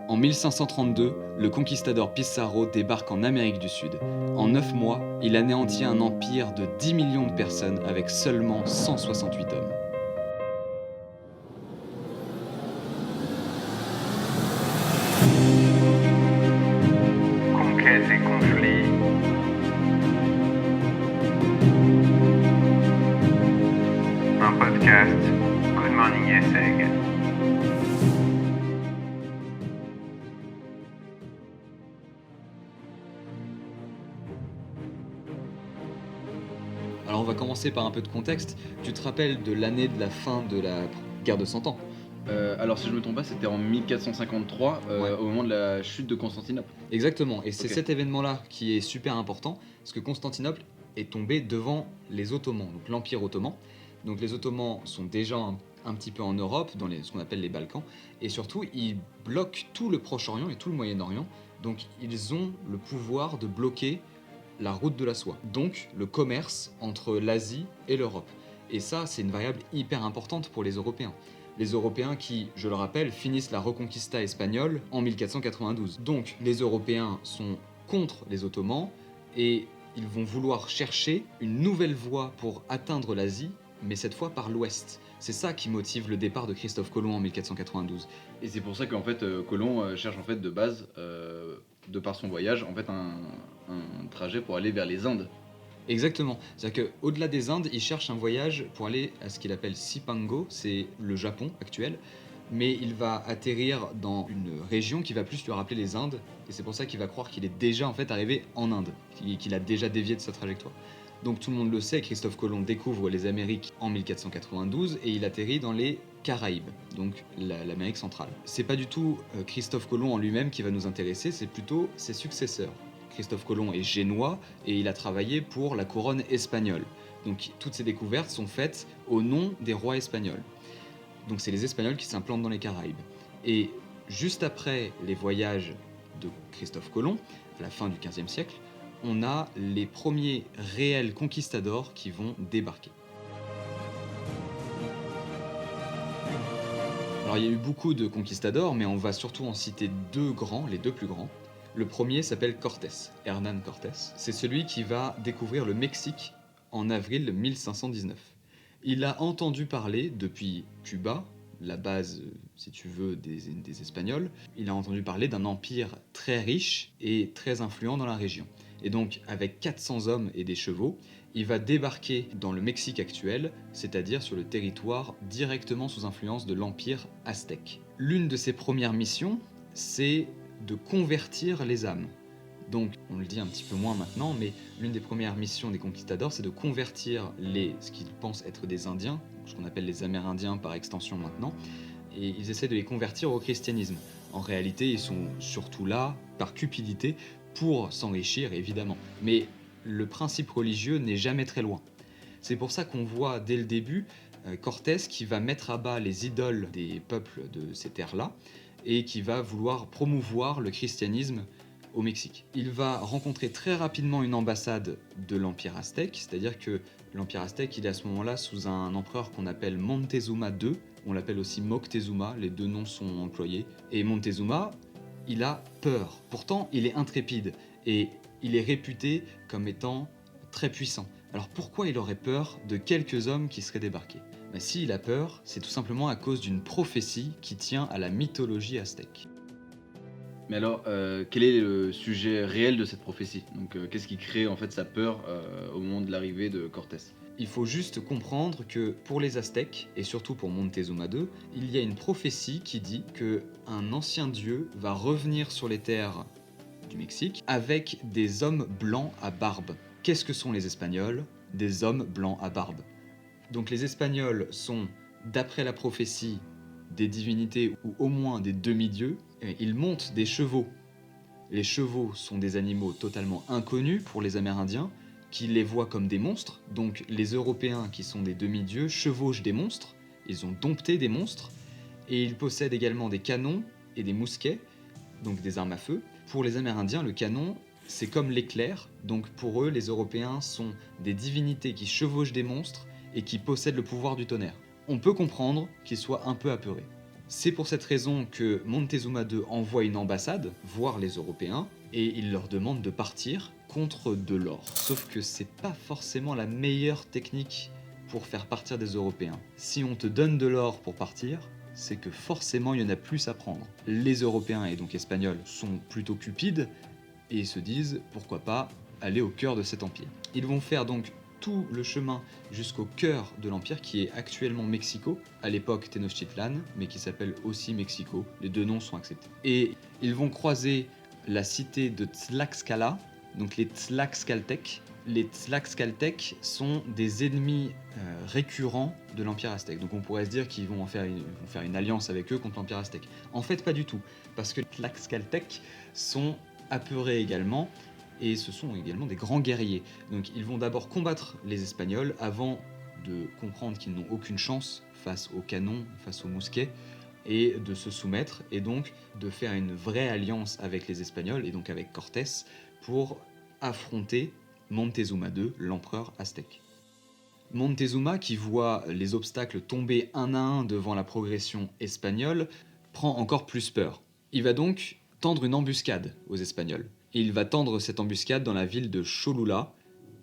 En 1532, le conquistador Pizarro débarque en Amérique du Sud. En 9 mois, il anéantit un empire de 10 millions de personnes avec seulement 168 hommes. Conquête et conflit. Un podcast. Good Morning Esseg. Alors on va commencer par un peu de contexte. Tu te rappelles de l'année de la fin de la guerre de 100 ans? Alors si je me trompe pas, c'était en 1453, Ouais. au moment de la chute de Constantinople. Exactement, et c'est Ok. cet événement-là qui est super important, parce que Constantinople est tombé devant les Ottomans, donc l'Empire ottoman. Donc les Ottomans sont déjà un petit peu en Europe, dans ce qu'on appelle les Balkans, et surtout ils bloquent tout le Proche-Orient et tout le Moyen-Orient, donc ils ont le pouvoir de bloquer la route de la soie, donc le commerce entre l'Asie et l'Europe. Et ça, c'est une variable hyper importante pour les Européens. Les Européens qui, je le rappelle, finissent la Reconquista espagnole en 1492. Donc les Européens sont contre les Ottomans et ils vont vouloir chercher une nouvelle voie pour atteindre l'Asie, mais cette fois par l'ouest. C'est ça qui motive le départ de Christophe Colomb en 1492. Et c'est pour ça qu'en fait, Colomb cherche en fait de base, de par son voyage, en fait un trajet pour aller vers les Indes. Exactement. C'est-à-dire qu'au-delà des Indes, il cherche un voyage pour aller à ce qu'il appelle Cipango, c'est le Japon actuel, mais il va atterrir dans une région qui va plus lui rappeler les Indes, et c'est pour ça qu'il va croire qu'il est déjà en fait arrivé en Inde, qu'il a déjà dévié de sa trajectoire. Donc tout le monde le sait, Christophe Colomb découvre les Amériques en 1492 et il atterrit dans les Caraïbes, donc l'Amérique centrale. C'est pas du tout Christophe Colomb en lui-même qui va nous intéresser, c'est plutôt ses successeurs. Christophe Colomb est génois et il a travaillé pour la couronne espagnole. Donc toutes ces découvertes sont faites au nom des rois espagnols. Donc c'est les Espagnols qui s'implantent dans les Caraïbes. Et juste après les voyages de Christophe Colomb, à la fin du XVe siècle, on a les premiers réels conquistadors qui vont débarquer. Alors il y a eu beaucoup de conquistadors, mais on va surtout en citer deux grands, les deux plus grands. Le premier s'appelle Cortés, Hernán Cortés. C'est celui qui va découvrir le Mexique en avril 1519. Il a entendu parler depuis Cuba, la base, si tu veux, des Espagnols. Il a entendu parler d'un empire très riche et très influent dans la région. Et donc, avec 400 hommes et des chevaux, il va débarquer dans le Mexique actuel, c'est-à-dire sur le territoire directement sous influence de l'empire aztèque. L'une de ses premières missions, c'est de convertir les âmes. Donc, on le dit un petit peu moins maintenant, mais l'une des premières missions des conquistadors, c'est de convertir ce qu'ils pensent être des Indiens, ce qu'on appelle les Amérindiens par extension maintenant, et ils essaient de les convertir au christianisme. En réalité, ils sont surtout là, par cupidité, pour s'enrichir, évidemment. Mais le principe religieux n'est jamais très loin. C'est pour ça qu'on voit dès le début Cortés qui va mettre à bas les idoles des peuples de ces terres-là, et qui va vouloir promouvoir le christianisme au Mexique. Il va rencontrer très rapidement une ambassade de l'Empire aztèque, c'est-à-dire que l'Empire aztèque, il est à ce moment-là sous un empereur qu'on appelle Montezuma II, on l'appelle aussi Moctezuma, les deux noms sont employés. Et Montezuma, il a peur. Pourtant, il est intrépide et il est réputé comme étant très puissant. Alors pourquoi il aurait peur de quelques hommes qui seraient débarqués ? S'il a peur, c'est tout simplement à cause d'une prophétie qui tient à la mythologie aztèque. Mais alors, quel est le sujet réel de cette prophétie? Donc, qu'est-ce qui crée en fait sa peur au moment de l'arrivée de Cortés? Il faut juste comprendre que pour les Aztèques, et surtout pour Montezuma II, il y a une prophétie qui dit qu'un ancien dieu va revenir sur les terres du Mexique avec des hommes blancs à barbe. Qu'est-ce que sont les Espagnols ? Des hommes blancs à barbe. Donc les Espagnols sont, d'après la prophétie, des divinités ou au moins des demi-dieux. Ils montent des chevaux. Les chevaux sont des animaux totalement inconnus pour les Amérindiens, qui les voient comme des monstres. Donc les Européens, qui sont des demi-dieux, chevauchent des monstres. Ils ont dompté des monstres. Et ils possèdent également des canons et des mousquets, donc des armes à feu. Pour les Amérindiens, le canon, c'est comme l'éclair. Donc pour eux, les Européens sont des divinités qui chevauchent des monstres et qui possèdent le pouvoir du tonnerre. On peut comprendre qu'ils soient un peu apeurés. C'est pour cette raison que Montezuma II envoie une ambassade voir les Européens et il leur demande de partir contre de l'or. Sauf que c'est pas forcément la meilleure technique pour faire partir des Européens. Si on te donne de l'or pour partir, c'est que forcément il y en a plus à prendre. Les Européens et donc Espagnols sont plutôt cupides et se disent pourquoi pas aller au cœur de cet empire. Ils vont faire donc tout le chemin jusqu'au cœur de l'empire qui est actuellement Mexico, à l'époque Tenochtitlan, mais qui s'appelle aussi Mexico. Les deux noms sont acceptés. Et ils vont croiser la cité de Tlaxcala, donc les Tlaxcaltèques. Les Tlaxcaltèques sont des ennemis récurrents de l'Empire aztèque. Donc on pourrait se dire qu'ils vont faire une alliance avec eux contre l'Empire aztèque. En fait, pas du tout, parce que les Tlaxcaltèques sont apeurés également, et ce sont également des grands guerriers. Donc ils vont d'abord combattre les Espagnols avant de comprendre qu'ils n'ont aucune chance face aux canons, face aux mousquets, et de se soumettre, et donc de faire une vraie alliance avec les Espagnols, et donc avec Cortés, pour affronter Montezuma II, l'empereur aztèque. Montezuma, qui voit les obstacles tomber un à un devant la progression espagnole, prend encore plus peur. Il va donc tendre une embuscade aux Espagnols. Et il va tendre cette embuscade dans la ville de Cholula,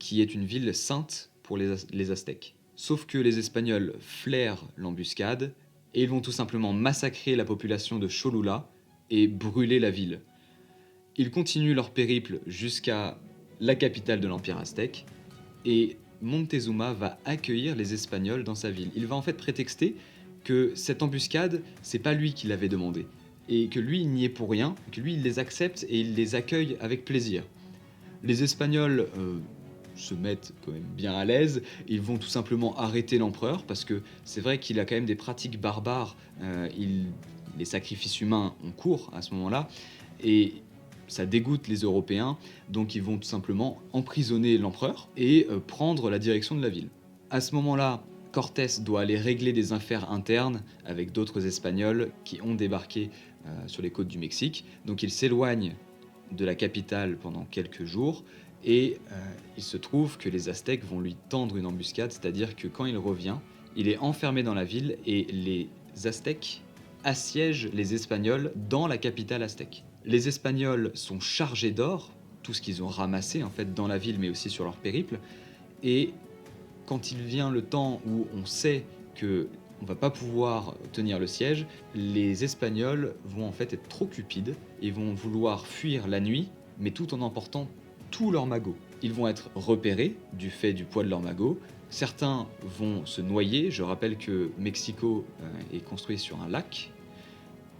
qui est une ville sainte pour les Aztèques. Sauf que les Espagnols flairent l'embuscade, et ils vont tout simplement massacrer la population de Cholula et brûler la ville. Ils continuent leur périple jusqu'à la capitale de l'Empire aztèque, et Montezuma va accueillir les Espagnols dans sa ville. Il va en fait prétexter que cette embuscade, c'est pas lui qui l'avait demandé, et que lui, il n'y est pour rien, que lui, il les accepte et il les accueille avec plaisir. Les Espagnols se mettent quand même bien à l'aise, ils vont tout simplement arrêter l'empereur, parce que c'est vrai qu'il a quand même des pratiques barbares, les sacrifices humains ont cours à ce moment-là, et ça dégoûte les Européens, donc ils vont tout simplement emprisonner l'empereur et prendre la direction de la ville. À ce moment-là, Cortés doit aller régler des affaires internes avec d'autres Espagnols qui ont débarqué sur les côtes du Mexique. Donc il s'éloigne de la capitale pendant quelques jours et il se trouve que les Aztèques vont lui tendre une embuscade, c'est-à-dire que quand il revient, il est enfermé dans la ville et les Aztèques assiègent les Espagnols dans la capitale aztèque. Les Espagnols sont chargés d'or, tout ce qu'ils ont ramassé en fait dans la ville mais aussi sur leur périple, et quand il vient le temps où on sait que on va pas pouvoir tenir le siège, les Espagnols vont en fait être trop cupides et vont vouloir fuir la nuit, mais tout en emportant tous leurs magots. Ils vont être repérés du fait du poids de leurs magots. Certains vont se noyer. Je rappelle que Mexico est construit sur un lac,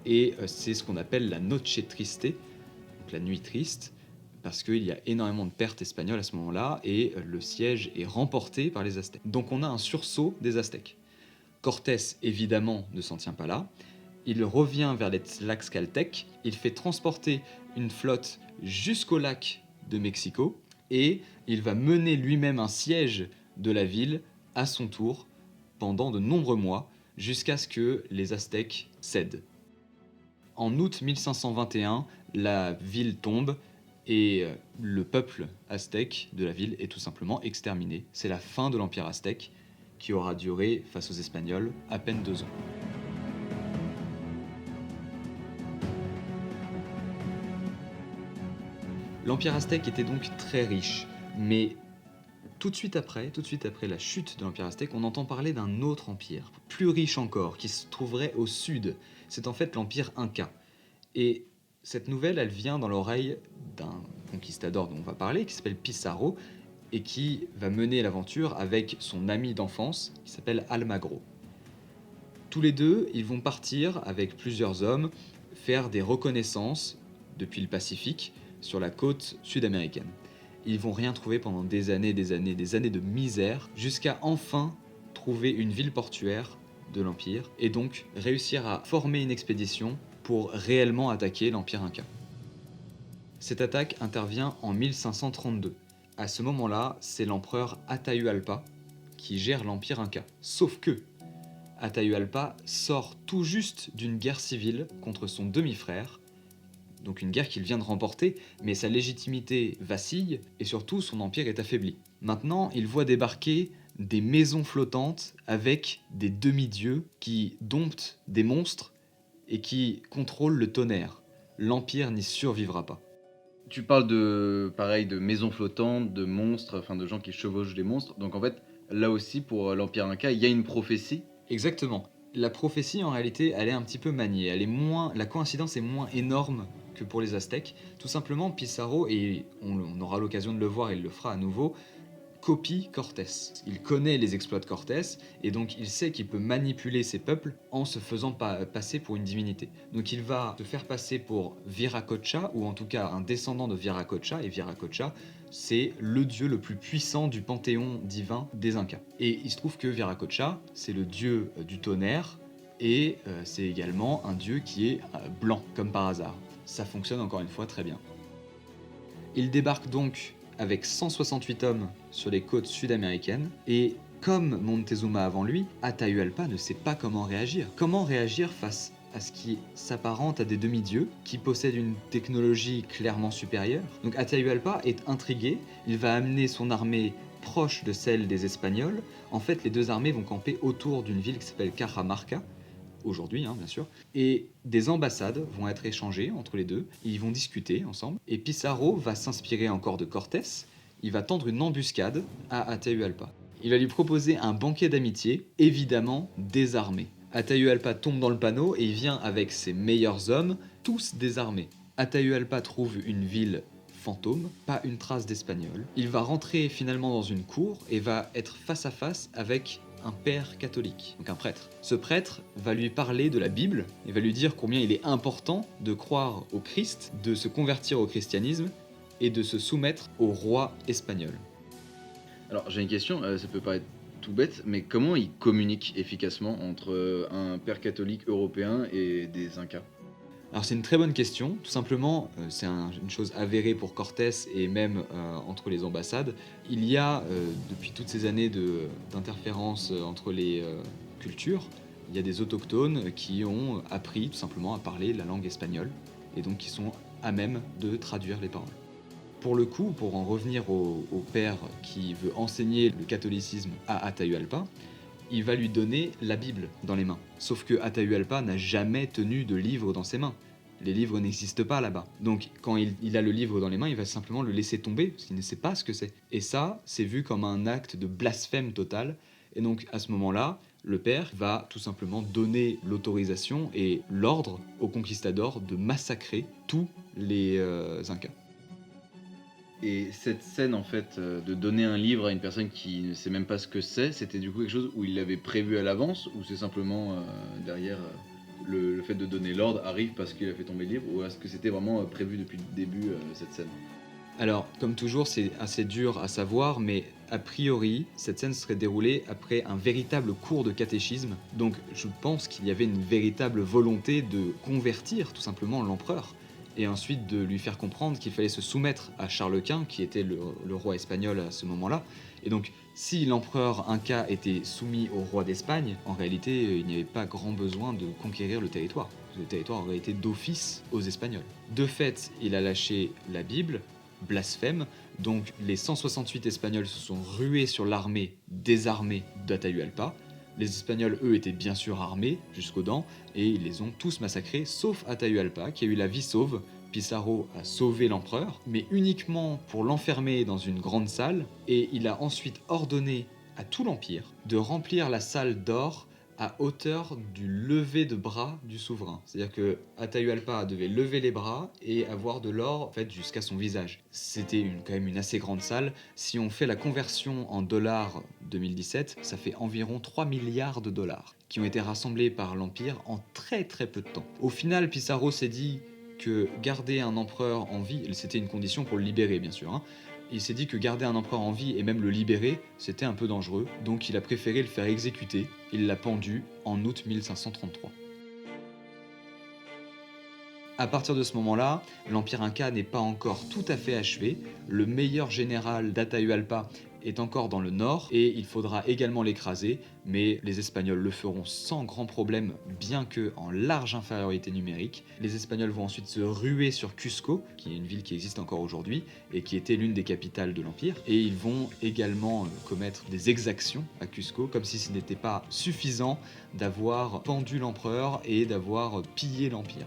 et c'est ce qu'on appelle la Noche Triste, donc la nuit triste, parce qu'il y a énormément de pertes espagnoles à ce moment-là, et le siège est remporté par les Aztèques. Donc on a un sursaut des Aztèques. Cortés, évidemment, ne s'en tient pas là. Il revient vers les Tlaxcaltèques, il fait transporter une flotte jusqu'au lac de Mexico, et il va mener lui-même un siège de la ville à son tour pendant de nombreux mois, jusqu'à ce que les Aztèques cèdent. En août 1521, la ville tombe et le peuple aztèque de la ville est tout simplement exterminé. C'est la fin de l'Empire aztèque qui aura duré, face aux Espagnols, à peine 2 ans. L'Empire aztèque était donc très riche, mais tout de suite après la chute de l'Empire aztèque, on entend parler d'un autre empire, plus riche encore, qui se trouverait au sud. C'est en fait l'Empire Inca. Et cette nouvelle, elle vient dans l'oreille d'un conquistador dont on va parler, qui s'appelle Pizarro, et qui va mener l'aventure avec son ami d'enfance, qui s'appelle Almagro. Tous les deux, ils vont partir avec plusieurs hommes, faire des reconnaissances depuis le Pacifique sur la côte sud-américaine. Ils vont rien trouver pendant des années de misère, jusqu'à enfin trouver une ville portuaire de l'Empire, et donc réussir à former une expédition pour réellement attaquer l'Empire Inca. Cette attaque intervient en 1532. À ce moment-là, c'est l'empereur Atahualpa qui gère l'Empire Inca. Sauf que Atahualpa sort tout juste d'une guerre civile contre son demi-frère, donc une guerre qu'il vient de remporter, mais sa légitimité vacille et surtout son empire est affaibli. Maintenant, il voit débarquer des maisons flottantes avec des demi-dieux qui domptent des monstres et qui contrôle le tonnerre. L'Empire n'y survivra pas. Tu parles de maisons flottantes, de monstres, enfin de gens qui chevauchent des monstres. Donc en fait, là aussi, pour l'Empire Inca, il y a une prophétie. Exactement. La prophétie, en réalité, elle est un petit peu maniée. La coïncidence est moins énorme que pour les Aztèques. Tout simplement, Pizarro, et on aura l'occasion de le voir, et il le fera à nouveau, copie Cortés. Il connaît les exploits de Cortés, et donc il sait qu'il peut manipuler ces peuples en se faisant passer pour une divinité. Donc il va se faire passer pour Viracocha, ou en tout cas un descendant de Viracocha, et Viracocha, c'est le dieu le plus puissant du panthéon divin des Incas. Et il se trouve que Viracocha, c'est le dieu du tonnerre, et c'est également un dieu qui est blanc, comme par hasard. Ça fonctionne encore une fois très bien. Il débarque donc avec 168 hommes sur les côtes sud-américaines, et comme Montezuma avant lui, Atahualpa ne sait pas comment réagir. Comment réagir face à ce qui s'apparente à des demi-dieux, qui possèdent une technologie clairement supérieure. Donc Atahualpa est intrigué, il va amener son armée proche de celle des Espagnols. En fait, les deux armées vont camper autour d'une ville qui s'appelle Cajamarca, aujourd'hui bien sûr, et des ambassades vont être échangées entre les deux, et ils vont discuter ensemble, et Pizarro va s'inspirer encore de Cortés, il va tendre une embuscade à Atahualpa. Il va lui proposer un banquet d'amitié, évidemment désarmé. Atahualpa tombe dans le panneau et il vient avec ses meilleurs hommes, tous désarmés. Atahualpa trouve une ville fantôme, pas une trace d'Espagnols. Il va rentrer finalement dans une cour et va être face à face avec un père catholique, donc un prêtre. Ce prêtre va lui parler de la Bible, et va lui dire combien il est important de croire au Christ, de se convertir au christianisme et de se soumettre au roi espagnol. Alors j'ai une question, ça peut paraître tout bête, mais comment ils communiquent efficacement entre un père catholique européen et des Incas? Alors c'est une très bonne question, tout simplement, c'est une chose avérée pour Cortés et même entre les ambassades. Il y a, depuis toutes ces années d'interférence entre les cultures, il y a des autochtones qui ont appris tout simplement à parler la langue espagnole, et donc qui sont à même de traduire les paroles. Pour le coup, pour en revenir au père qui veut enseigner le catholicisme à Atahualpa, il va lui donner la Bible dans les mains. Sauf que Atahualpa n'a jamais tenu de livre dans ses mains. Les livres n'existent pas là-bas. Donc quand il a le livre dans les mains, il va simplement le laisser tomber, parce qu'il ne sait pas ce que c'est. Et ça, c'est vu comme un acte de blasphème total. Et donc à ce moment-là, le père va tout simplement donner l'autorisation et l'ordre aux conquistadors de massacrer tous les Incas. Et cette scène en fait de donner un livre à une personne qui ne sait même pas ce que c'est, c'était du coup quelque chose où il l'avait prévu à l'avance, ou c'est simplement derrière le fait de donner l'ordre arrive parce qu'il a fait tomber le livre, ou est-ce que c'était vraiment prévu depuis le début cette scène? Alors, comme toujours, c'est assez dur à savoir, mais a priori, cette scène serait déroulée après un véritable cours de catéchisme. Donc, je pense qu'il y avait une véritable volonté de convertir tout simplement l'empereur, et ensuite de lui faire comprendre qu'il fallait se soumettre à Charles Quint, qui était le roi espagnol à ce moment-là. Et donc, si l'empereur Inca était soumis au roi d'Espagne, en réalité, il n'y avait pas grand besoin de conquérir le territoire. Le territoire aurait été d'office aux Espagnols. De fait, il a lâché la Bible, blasphème, donc les 168 Espagnols se sont rués sur l'armée désarmée d'Atahualpa. Les Espagnols, eux, étaient bien sûr armés jusqu'aux dents, et ils les ont tous massacrés, sauf Atahualpa, qui a eu la vie sauve. Pizarro a sauvé l'empereur, mais uniquement pour l'enfermer dans une grande salle, et il a ensuite ordonné à tout l'Empire de remplir la salle d'or à hauteur du lever de bras du souverain. C'est-à-dire que Atahualpa devait lever les bras et avoir de l'or en fait, jusqu'à son visage. C'était quand même une assez grande salle. Si on fait la conversion en dollars 2017, ça fait environ 3 milliards de dollars qui ont été rassemblés par l'Empire en très très peu de temps. Au final, Pizarro s'est dit que garder un empereur en vie, c'était une condition pour le libérer bien sûr, il s'est dit que garder un empereur en vie et même le libérer, c'était un peu dangereux, donc il a préféré le faire exécuter. Il l'a pendu en août 1533. À partir de ce moment-là, l'Empire Inca n'est pas encore tout à fait achevé. Le meilleur général d'Atahualpa est encore dans le nord et il faudra également l'écraser, mais les Espagnols le feront sans grand problème, bien que en large infériorité numérique. Les Espagnols vont ensuite se ruer sur Cusco, qui est une ville qui existe encore aujourd'hui et qui était l'une des capitales de l'Empire, et ils vont également commettre des exactions à Cusco, comme si ce n'était pas suffisant d'avoir pendu l'empereur et d'avoir pillé l'Empire.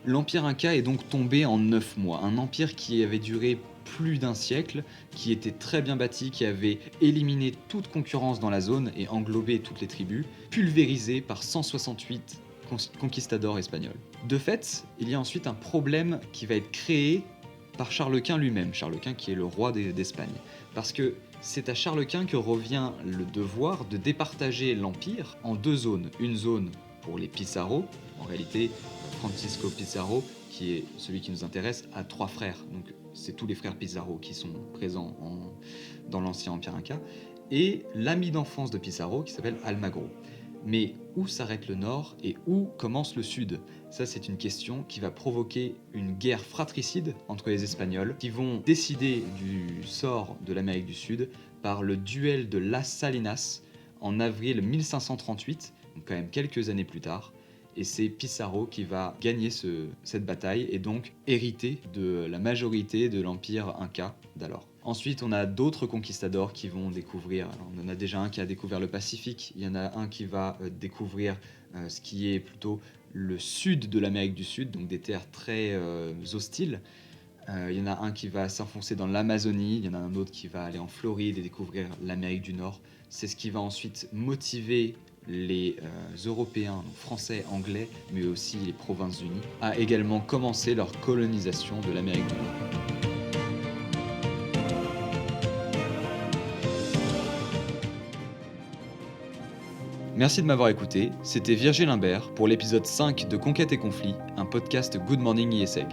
L'Empire Inca est donc tombé en 9 mois, un empire qui avait duré plus d'un siècle, qui était très bien bâti, qui avait éliminé toute concurrence dans la zone et englobé toutes les tribus, pulvérisé par 168 conquistadors espagnols. De fait, il y a ensuite un problème qui va être créé par Charles Quint lui-même, Charles Quint qui est le roi d'Espagne, parce que c'est à Charles Quint que revient le devoir de départager l'Empire en 2 zones, une zone pour les Pizarro, en réalité Francisco Pizarro, qui est celui qui nous intéresse, a 3 frères, donc c'est tous les frères Pizarro qui sont présents dans l'ancien Empire Inca, et l'ami d'enfance de Pizarro qui s'appelle Almagro. Mais où s'arrête le nord et où commence le sud? Ça, c'est une question qui va provoquer une guerre fratricide entre les Espagnols, qui vont décider du sort de l'Amérique du Sud par le duel de Las Salinas en avril 1538, donc quand même quelques années plus tard. Et c'est Pizarro qui va gagner cette bataille et donc hériter de la majorité de l'Empire Inca d'alors. Ensuite, on a d'autres conquistadors qui vont découvrir, alors on en a déjà un qui a découvert le Pacifique, il y en a un qui va découvrir ce qui est plutôt le sud de l'Amérique du Sud, donc des terres très hostiles. Il y en a un qui va s'enfoncer dans l'Amazonie, il y en a un autre qui va aller en Floride et découvrir l'Amérique du Nord. C'est ce qui va ensuite motiver les Européens, donc français, anglais, mais aussi les Provinces-Unies, à également commencer leur colonisation de l'Amérique du Nord. Merci de m'avoir écouté, c'était Virgile Imbert pour l'épisode 5 de Conquête et Conflit, un podcast Good Morning ISEG.